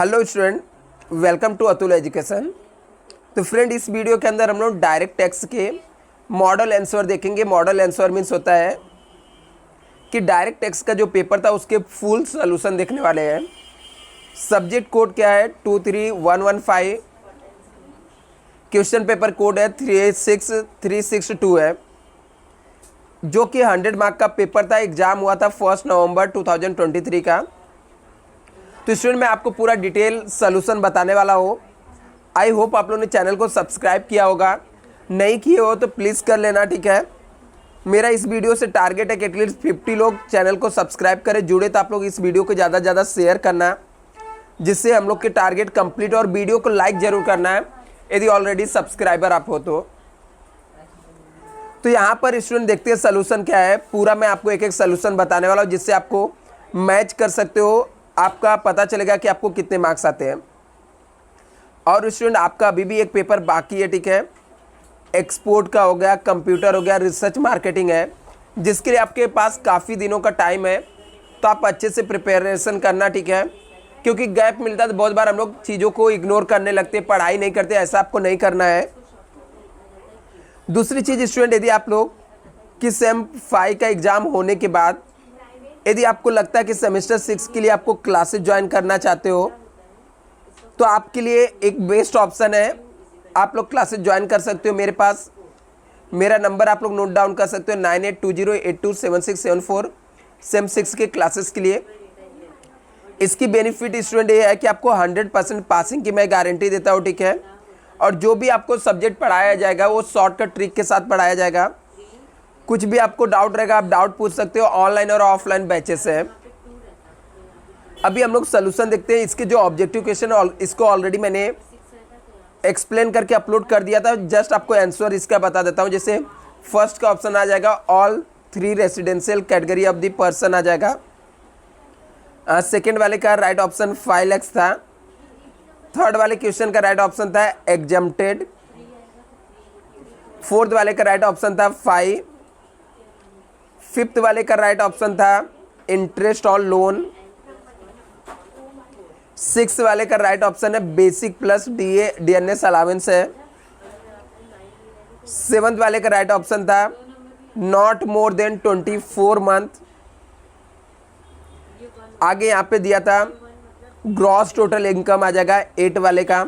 Hello student, welcome to Atul Education. तो friend, इस video के अंदर हम लोग डायरेक्ट टेक्स्ट के मॉडल आंसर देखेंगे। मॉडल आंसर मीन्स होता है कि डायरेक्ट टेक्स्ट का जो पेपर था उसके फुल सोल्यूशन देखने वाले हैं। सब्जेक्ट कोड क्या है 23115, क्वेश्चन पेपर कोड है 36362 है, जो कि 100 मार्क का पेपर था। एग्जाम हुआ था 1 नवंबर 2023 का। तो स्टूडेंट, मैं आपको पूरा डिटेल सोल्यूशन बताने वाला हूँ। आई होप आप लोगों ने चैनल को सब्सक्राइब किया होगा, नहीं किए हो तो प्लीज़ कर लेना, ठीक है। मेरा इस वीडियो से टारगेट है कि एटलीस्ट 50 लोग चैनल को सब्सक्राइब करें। जुड़े तो आप लोग इस वीडियो को ज़्यादा से ज़्यादा शेयर करना, जिससे हम लोग के टारगेट कंप्लीट, और वीडियो को लाइक ज़रूर करना है यदि ऑलरेडी सब्सक्राइबर आप हो तो यहाँ पर स्टूडेंट देखते हैं सोल्यूशन क्या है। पूरा मैं आपको एक एक सोल्यूशन बताने वाला हूँ, जिससे आपको मैच कर सकते हो, आपका पता चलेगा कि आपको कितने मार्क्स आते हैं। और स्टूडेंट, आपका अभी भी एक पेपर बाकी है, ठीक है। एक्सपोर्ट का हो गया, कंप्यूटर हो गया, रिसर्च मार्केटिंग है, जिसके लिए आपके पास काफ़ी दिनों का टाइम है। तो आप अच्छे से प्रिपरेशन करना, ठीक है, क्योंकि गैप मिलता है तो बहुत बार हम लोग चीज़ों को इग्नोर करने लगते, पढ़ाई नहीं करते। ऐसा आपको नहीं करना है। दूसरी चीज़ स्टूडेंट, यदि आप लोग कि सेम 5 का एग्ज़ाम होने के बाद यदि आपको लगता है कि सेमेस्टर 6 के लिए आपको क्लासेस ज्वाइन करना चाहते हो, तो आपके लिए एक बेस्ट ऑप्शन है, आप लोग क्लासेस ज्वाइन कर सकते हो। मेरे पास मेरा नंबर आप लोग नोट डाउन कर सकते हो, 9820827674, सेम 6 के क्लासेस के लिए। इसकी बेनिफिट स्टूडेंट ये है कि आपको 100% पासिंग की मैं गारंटी देता हूँ, ठीक है। और जो भी आपको सब्जेक्ट पढ़ाया जाएगा वो शॉर्टकट ट्रिक के साथ पढ़ाया जाएगा। कुछ भी आपको डाउट रहेगा आप डाउट पूछ सकते हो। ऑनलाइन और ऑफलाइन बैचेस है। अभी हम लोग सोल्यूशन देखते हैं। इसके जो ऑब्जेक्टिव क्वेश्चन, इसको ऑलरेडी मैंने एक्सप्लेन करके अपलोड कर दिया था। जस्ट आपको आंसर इसका बता देता हूँ। जैसे फर्स्ट का ऑप्शन आ जाएगा all 3 residential category of the person आ जाएगा। सेकेंड वाले का राइट ऑप्शन 5 lakhs था। थर्ड वाले क्वेश्चन का राइट ऑप्शन था एग्जम्प्टेड। फोर्थ वाले का राइट ऑप्शन था 5। फिफ्थ वाले का राइट ऑप्शन था इंटरेस्ट ऑन लोन। सिक्स वाले का राइट ऑप्शन है बेसिक प्लस डीएनएस अलावेंस है। सेवंथ वाले का राइट ऑप्शन था नॉट मोर देन 24 मंथ। आगे यहाँ पे दिया था ग्रॉस टोटल इनकम आ जाएगा 8 वाले का।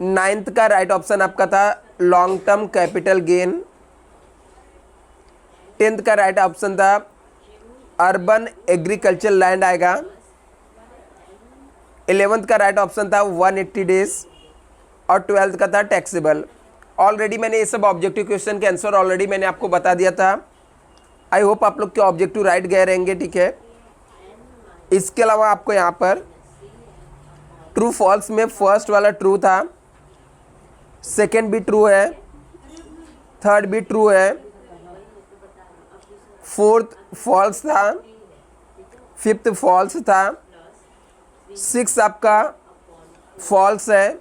नाइन्थ का राइट ऑप्शन आपका था long term capital gain. 10th का राइट ऑप्शन था अर्बन एग्रीकल्चर लैंड आएगा। 11th का राइट ऑप्शन था 180 डेज। और 12th का था टैक्सेबल। ऑलरेडी मैंने ये सब ऑब्जेक्टिव क्वेश्चन के आंसर ऑलरेडी मैंने आपको बता दिया था। आई होप आप लोग के ऑब्जेक्टिव राइट गए रहेंगे, ठीक है। इसके अलावा आपको यहाँ पर ट्रू फॉल्स में फर्स्ट वाला ट्रू था, सेकेंड भी ट्रू है, थर्ड भी ट्रू है, फोर्थ फॉल्स था, फिफ्थ फॉल्स था, सिक्स आपका फॉल्स है,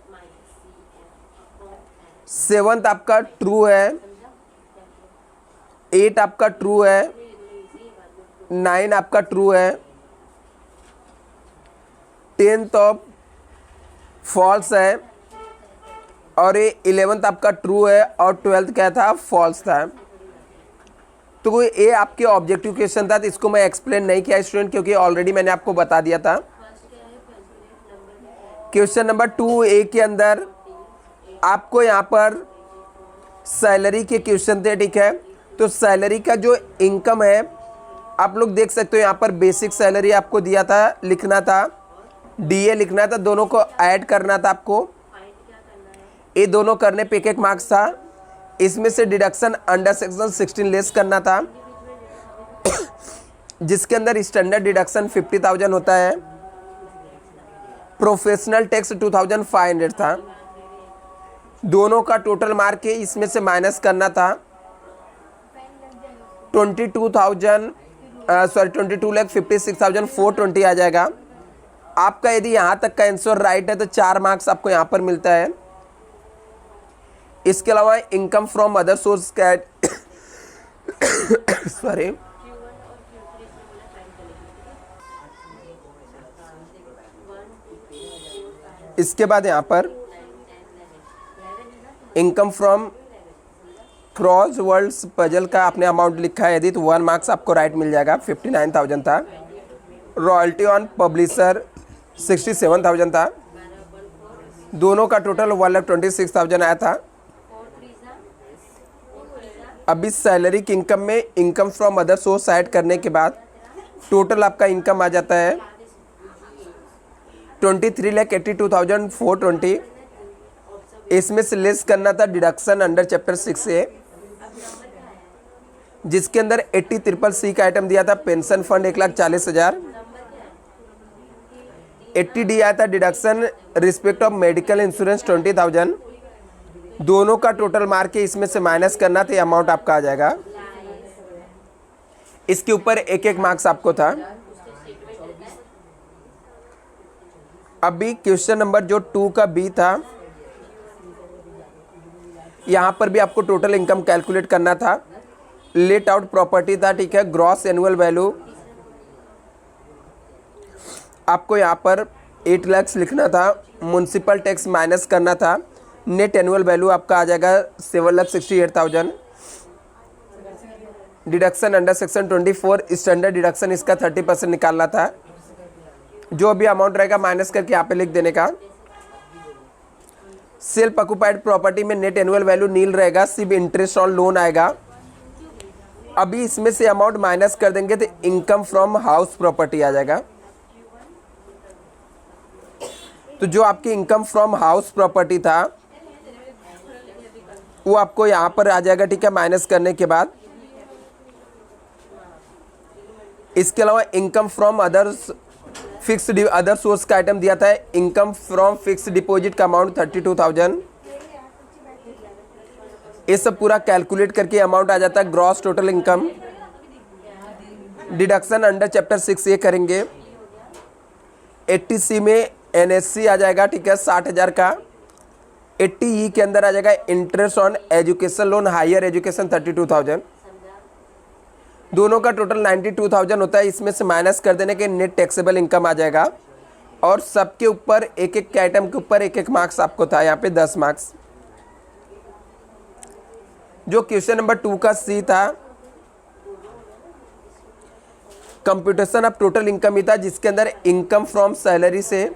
सेवंथ आपका ट्रू है, 8 आपका ट्रू है, 9 आपका ट्रू है, 10th ऑफ फॉल्स है, और ये 11th आपका ट्रू है, और 12th क्या था फॉल्स था। तो ये आपके ऑब्जेक्टिव क्वेश्चन था। तो इसको मैं एक्सप्लेन नहीं किया स्टूडेंट, क्योंकि ऑलरेडी मैंने आपको बता दिया था। क्वेश्चन नंबर 2A के अंदर आपको यहाँ पर सैलरी के क्वेश्चन थे, ठीक है। तो सैलरी का जो इनकम है आप लोग देख सकते हो। यहाँ पर बेसिक सैलरी आपको दिया था, लिखना था, डीए लिखना था, दोनों को ऐड करना था आपको। ये दोनों करने पे एक मार्क्स था। इसमें से डिडक्शन अंडर सेक्शन 16 लेस करना था, जिसके अंदर स्टैंडर्ड डिडक्शन 50,000 होता है। प्रोफेशनल टैक्स 2,500 था। दोनों का टोटल मार्क के इसमें से माइनस करना था। 22,56,420 आ जाएगा आपका। यदि यहाँ तक का आंसर राइट है तो 4 मार्क्स आपको यहाँ पर मिलता है। इसके अलावा income from other source cat sorry इसके बाद यहाँ पर income from crosswords puzzle का आपने अमाउंट लिखा है यदि तो 1 मार्क्स आपको राइट मिल जाएगा, 59,000 था। रॉयल्टी ऑन पब्लिशर 67,000 था। दोनों का टोटल 1,26,000 आया था। अभी सैलरी की इनकम में income from other source add करने के बाद टोटल आपका इनकम आ जाता है 23,82,420। इसमें से लेस करना था डिडक्शन अंडर चैप्टर 6A, जिसके अंदर 80CCC का आइटम दिया था पेंशन फंड 1,40,000। 80D आया था deduction respect of medical insurance 20,000। दोनों का टोटल मार के इसमें से माइनस करना था, अमाउंट आपका आ जाएगा। इसके ऊपर एक एक मार्क्स आपको था। अभी क्वेश्चन नंबर जो 2 का बी था, यहाँ पर भी आपको टोटल इनकम कैलकुलेट करना था। लेट आउट प्रॉपर्टी था, ठीक है। ग्रॉस एनुअल वैल्यू आपको यहाँ पर 8 लाख लिखना था। म्युनिसिपल टैक्स माइनस करना था। नेट एनुअल वैल्यू आपका आ जाएगा 7,68,000। Deduction under section 24 standard deduction इसका 30% निकालना था। जो भी अमाउंट रहेगा माइनस करके यहाँ पे लिख देने का। सेल्फ ऑक्युपाइड प्रॉपर्टी में नेट एनुअल वैल्यू नील रहेगा, सिर्फ इंटरेस्ट ऑन लोन आएगा। अभी इसमें से अमाउंट माइनस कर देंगे तो इनकम फ्रॉम हाउस प्रॉपर्टी आ जाएगा। तो जो आपकी इनकम फ्रॉम हाउस प्रॉपर्टी था वो आपको यहाँ पर आ जाएगा, ठीक है, माइनस करने के बाद। इसके अलावा income from others fixed other source का आइटम दिया था। इनकम फ्रॉम फिक्स्ड डिपॉजिट का अमाउंट 32,000। ये सब पूरा कैलकुलेट करके अमाउंट आ जाता है gross total income. Deduction under chapter 6A करेंगे। 80C में NSC आ जाएगा, ठीक है, 60,000 का। 80E के अंदर आ जाएगा interest on education loan higher education 32,000। दोनों का टोटल 92,000 होता है। इसमें से माइनस कर देने के नेट टैक्सेबल इनकम आ जाएगा। और सबके ऊपर एक एक आइटम के ऊपर एक एक मार्क्स आपको था, यहाँ पे 10 मार्क्स। जो क्वेश्चन नंबर 2 का C था, कंप्यूटेशन ऑफ टोटल इनकम ही था, जिसके अंदर इनकम फ्रॉम सैलरी से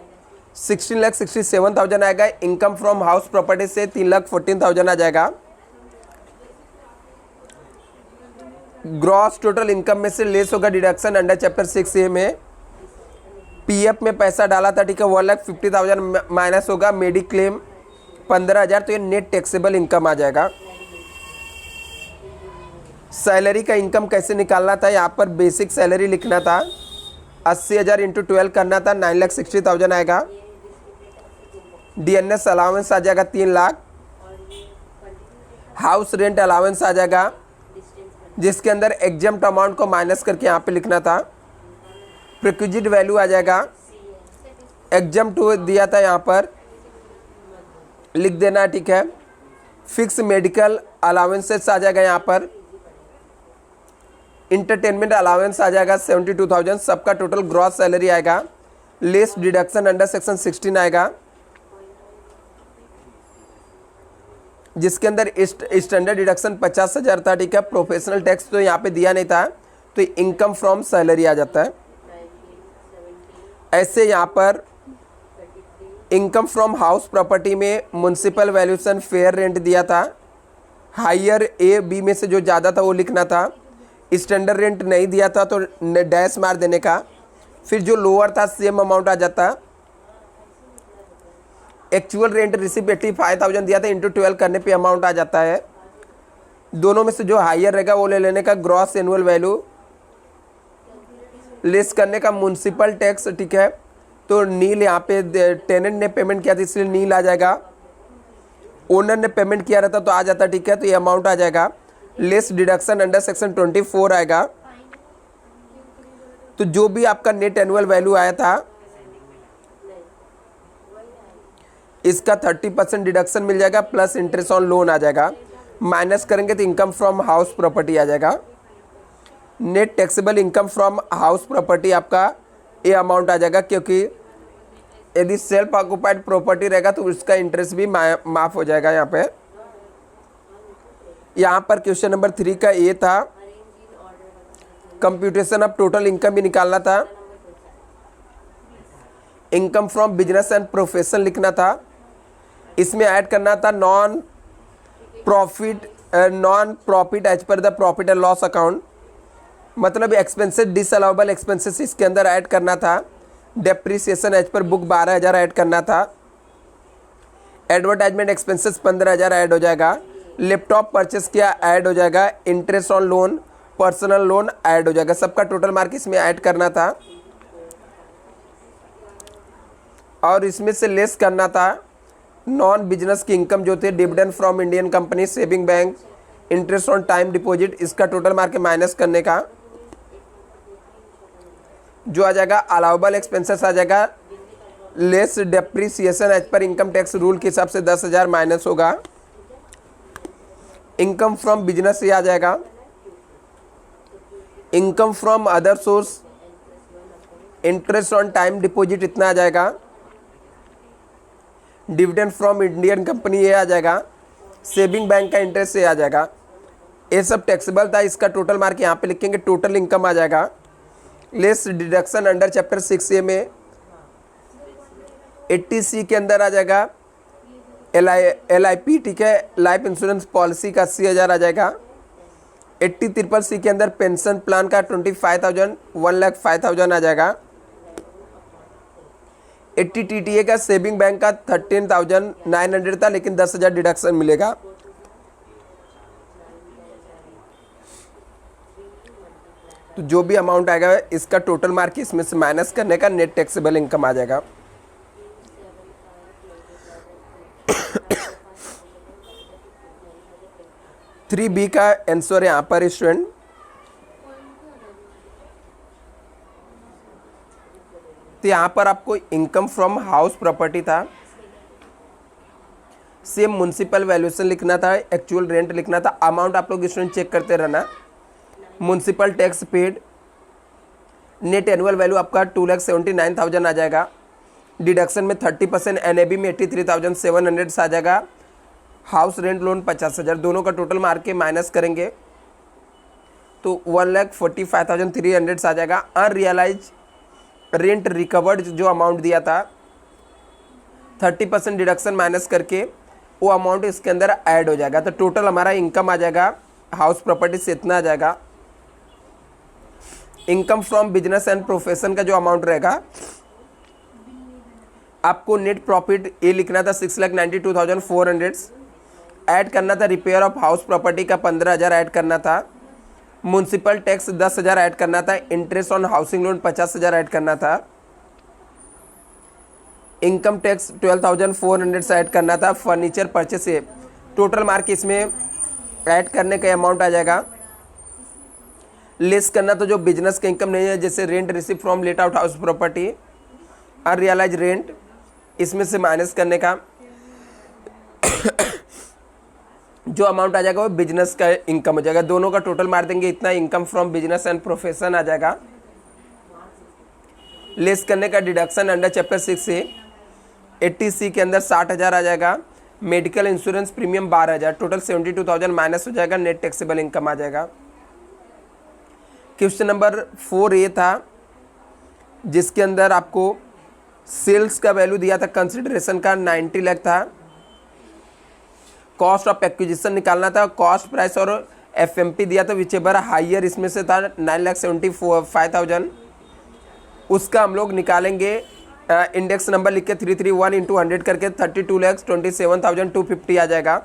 16,67,000 आएगा। इनकम फ्रॉम हाउस प्रॉपर्टी से 3,14,000 आ जाएगा। ग्रॉस टोटल इनकम में से लेस होगा डिडक्शन अंडर चैप्टर 6A में। पीएफ में पैसा डाला था, ठीक है, 1,50,000 माइनस होगा। मेडिक्लेम 15,000। तो ये नेट टैक्सेबल इनकम आ जाएगा। सैलरी का इनकम कैसे निकालना था, यहाँ पर बेसिक सैलरी लिखना था। 80,000 इंटू 12 करना था, 9,60,000 आएगा। DNS अलाउंस आ जाएगा 3 लाख। हाउस रेंट अलाउंस आ जाएगा, जिसके अंदर एग्जम्प्ट अमाउंट को माइनस करके यहाँ पे लिखना था। प्रिक्विजिट वैल्यू आ जाएगा। एग्जम्प्ट दिया था, यहाँ पर लिख देना है, ठीक है। फिक्स मेडिकल अलाउंसेस आ जाएगा यहाँ पर। इंटरटेनमेंट अलाउंस आ जाएगा 72,000। सबका टोटल ग्रॉस सैलरी आएगा। लेस डिडक्शन अंडर सेक्शन 16 आएगा, जिसके अंदर स्टैंडर्ड डिडक्शन 50,000 था, ठीक है। प्रोफेशनल टैक्स तो यहाँ पे दिया नहीं था, तो इनकम फ्रॉम सैलरी आ जाता है। ऐसे यहाँ पर इनकम फ्रॉम हाउस प्रॉपर्टी में म्युनिसिपल वैल्यूएशन फेयर रेंट दिया था। हायर A B में से जो ज़्यादा था वो लिखना था। स्टैंडर्ड रेंट नहीं दिया था तो डैश मार देने का। फिर जो लोअर था सेम अमाउंट आ जाता। एक्चुअल रेंट रिसिप 85,000 दिया था, इंटू 12 करने पे अमाउंट आ जाता है। दोनों में से जो हायर रहेगा वो ले लेने का। ग्रॉस एनुअल वैल्यू लेस करने का म्युनिसिपल टैक्स, ठीक है। तो नील यहाँ पे टेनेंट ने पेमेंट किया था इसलिए नील आ जाएगा। ओनर ने पेमेंट किया रहता तो आ जाता, ठीक है। तो ये अमाउंट आ जाएगा। लेस डिडक्शन अंडर सेक्शन 24 आएगा। तो जो भी आपका नेट एनुअल वैल्यू आया था इसका 30% डिडक्शन मिल जाएगा, प्लस इंटरेस्ट ऑन लोन आ जाएगा। माइनस करेंगे तो इनकम फ्रॉम हाउस प्रॉपर्टी आ जाएगा। Net taxable income from house property आपका ये अमाउंट आ जाएगा, क्योंकि यदि सेल्फ ऑक्यूपाइड प्रॉपर्टी रहेगा तो उसका इंटरेस्ट भी माफ हो जाएगा। यहाँ पर क्वेश्चन नंबर 3 का ये था, कंप्यूटेशन ऑफ टोटल इनकम भी निकालना था, income from business and profession लिखना था, इसमें ऐड करना था non profit as per the profit and loss account, मतलब एक्सपेंसेस डिसअलाउबल एक्सपेंसेस इसके अंदर ऐड करना था, depreciation as per book 12,000 add करना था, एडवर्टाइजमेंट एक्सपेंसेस 15,000 ऐड हो जाएगा, लैपटॉप परचेस किया ऐड हो जाएगा, interest on loan personal loan add हो जाएगा। सबका टोटल मार्क इसमें ऐड करना था और इसमें से लेस करना था नॉन बिजनेस की इनकम जो थे, dividend from Indian company, saving bank, interest on time deposit, इसका टोटल मार्क माइनस करने का जो आ जाएगा अलाउबल एक्सपेंसेस आ जाएगा, less depreciation as per income tax rule के हिसाब से 10,000 माइनस होगा, इनकम फ्रॉम बिजनेस ये आ जाएगा, income from other source, interest on time deposit इतना आ जाएगा, डिविडेंड फ्रॉम इंडियन कंपनी ये आ जाएगा, सेविंग बैंक का इंटरेस्ट ये आ जाएगा। ये सब टैक्सेबल था, इसका टोटल मार्क यहाँ पे लिखेंगे, टोटल इनकम आ जाएगा, less deduction under chapter 6A में 80C के अंदर आ जाएगा LIP, ठीक है, लाइफ इंश्योरेंस पॉलिसी का 80,000 आ जाएगा, 80CCC के अंदर पेंशन प्लान का 25,000 1,05,000 आ जाएगा, 80 TTA का सेविंग बैंक का 13,900 था लेकिन 10,000 डिडक्शन मिलेगा। तो जो भी अमाउंट आएगा इसका टोटल मार्क इसमें से माइनस करने का नेट टैक्सेबल इनकम आ जाएगा। थ्री बी का आंसर यहाँ पर स्टूडेंट, तो यहाँ पर आपको इनकम फ्रॉम हाउस प्रॉपर्टी था, सेम म्युनिसिपल वैल्यूएशन लिखना था, एक्चुअल रेंट लिखना था, अमाउंट आप लोग स्टूडेंट चेक करते रहना। Municipal tax paid, net annual value आपका 2,79,000 आ जाएगा, डिडक्शन में 30%, NAB में 83,700 आ जाएगा, हाउस रेंट लोन 50,000, दोनों का टोटल मार के माइनस करेंगे तो 1,45,300 आ जाएगा। अनरियलाइज रेंट रिकवर्ड जो अमाउंट दिया था 30% डिडक्शन माइनस करके वो अमाउंट इसके अंदर ऐड हो जाएगा, तो टोटल हमारा इनकम आ जाएगा हाउस प्रॉपर्टी से इतना आ जाएगा। Income from business and profession का जो अमाउंट रहेगा आपको नेट प्रॉफिट ये लिखना था 6,92,400 ऐड करना था, रिपेयर ऑफ हाउस प्रॉपर्टी का 15,000 ऐड करना था, म्युनिसिपल टैक्स 10,000 ऐड करना था, interest on housing loan 50,000 add करना था, इनकम टैक्स 12,400 से ऐड करना था, फर्नीचर परचेस से टोटल मार्क इसमें ऐड करने का अमाउंट आ जाएगा। लेस करना तो जो बिजनेस का इनकम नहीं है, जैसे rent receive from let out house property, unrealise rent, इसमें से माइनस करने का जो अमाउंट आ जाएगा वो बिजनेस का इनकम हो जाएगा। दोनों का टोटल मार देंगे इतना, income from business and profession आ जाएगा। लेस करने का डिडक्शन अंडर चैप्टर 6 से 80C के अंदर 60,000 आ जाएगा, medical insurance premium 12,000, total 72,000 minus हो जाएगा, नेट टैक्सेबल इनकम आ जाएगा। क्वेश्चन नंबर 4A था जिसके अंदर आपको सेल्स का वैल्यू दिया था, कंसिडरेशन का 90 लाख था, कॉस्ट ऑफ एक्विजिशन निकालना था, कॉस्ट प्राइस और FMP दिया था, विचेवर हाइयर इसमें से था 9,75,000, उसका हम लोग निकालेंगे इंडेक्स नंबर लिख के 331 इंटू 100 करके 32,27,250 आ जाएगा।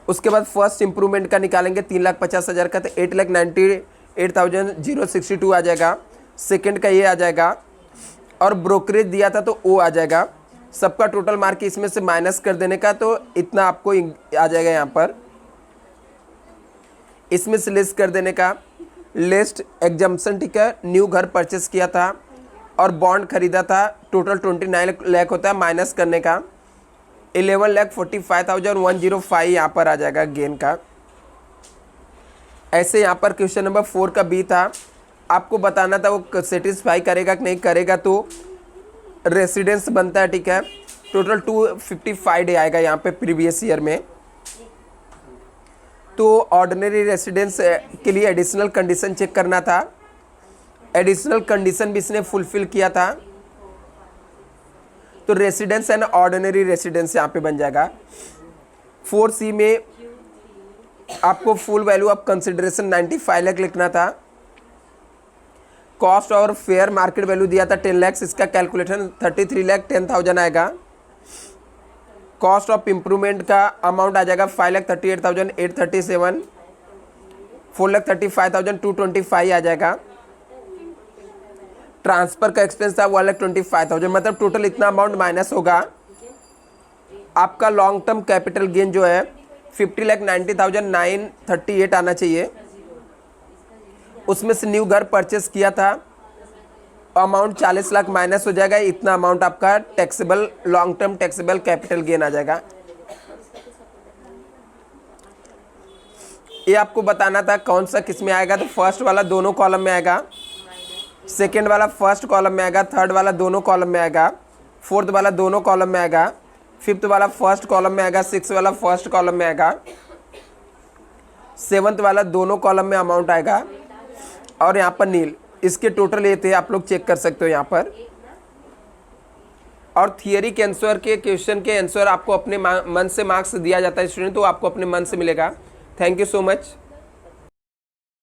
उसके बाद फर्स्ट इंप्रूवमेंट का निकालेंगे 3,50,000 का, तो 8,98,062 आ जाएगा। सेकंड का ये आ जाएगा और ब्रोकरेज दिया था तो वो आ जाएगा। सबका टोटल मार्क इसमें से माइनस कर देने का, तो इतना आपको आ जाएगा यहाँ पर। इसमें से लेस कर देने का, लेस्ट एग्जम्पशन, ठीक है, न्यू घर परचेस किया था और बॉन्ड खरीदा था, टोटल 29 लाख होता है, माइनस करने का 11,45,105 यहाँ पर आ जाएगा गेन का। ऐसे यहाँ पर क्वेश्चन नंबर 4 का B था, आपको बताना था वो सेटिस्फाई करेगा कि नहीं करेगा, तो रेसिडेंस बनता है, ठीक है। टोटल 255 डे आएगा यहाँ पे प्रीवियस ईयर में। तो ऑर्डिनरी रेसिडेंस के लिए एडिशनल कंडीशन चेक करना था, एडिशनल कंडीशन भी इसने फुलफिल किया था, तो रेसिडेंस एंड ऑर्डिनरी रेसिडेंस यहाँ पे बन जाएगा। 4C में आपको full value of consideration 95 lakh लिखना था। कॉस्ट और फेयर मार्केट वैल्यू दिया था 10 लाख, इसका कैलकुलेशन 33,10,000 आएगा। कॉस्ट ऑफ इम्प्रूवमेंट का अमाउंट आ जाएगा 5,38,837, 4,35,225 आ जाएगा। ट्रांसफर का एक्सपेंस था 1,25,000, मतलब टोटल इतना अमाउंट माइनस होगा। आपका लॉन्ग टर्म कैपिटल गेन जो है 50,90,938 आना चाहिए। उसमें से न्यू घर परचेस किया था, अमाउंट 40 लाख माइनस हो जाएगा, इतना अमाउंट आपका taxable long term taxable capital gain आ जाएगा। ये आपको बताना था कौन सा किस में आएगा, तो फर्स्ट वाला दोनों कॉलम में आएगा, सेकेंड वाला फर्स्ट कॉलम में आएगा, थर्ड वाला दोनों कॉलम में आएगा, फोर्थ वाला दोनों कॉलम में आएगा, फिफ्थ वाला फर्स्ट कॉलम में आएगा, सिक्स वाला फर्स्ट कॉलम में आएगा, सेवंथ वाला दोनों कॉलम में अमाउंट आएगा, और यहाँ पर नील। इसके टोटल ये थे, आप लोग चेक कर सकते हो यहाँ पर। और थियरी के आंसर के क्वेश्चन के आंसर आपको अपने मन से मार्क्स दिया जाता है स्टूडेंट, तो आपको अपने मन से मिलेगा। Thank you so much.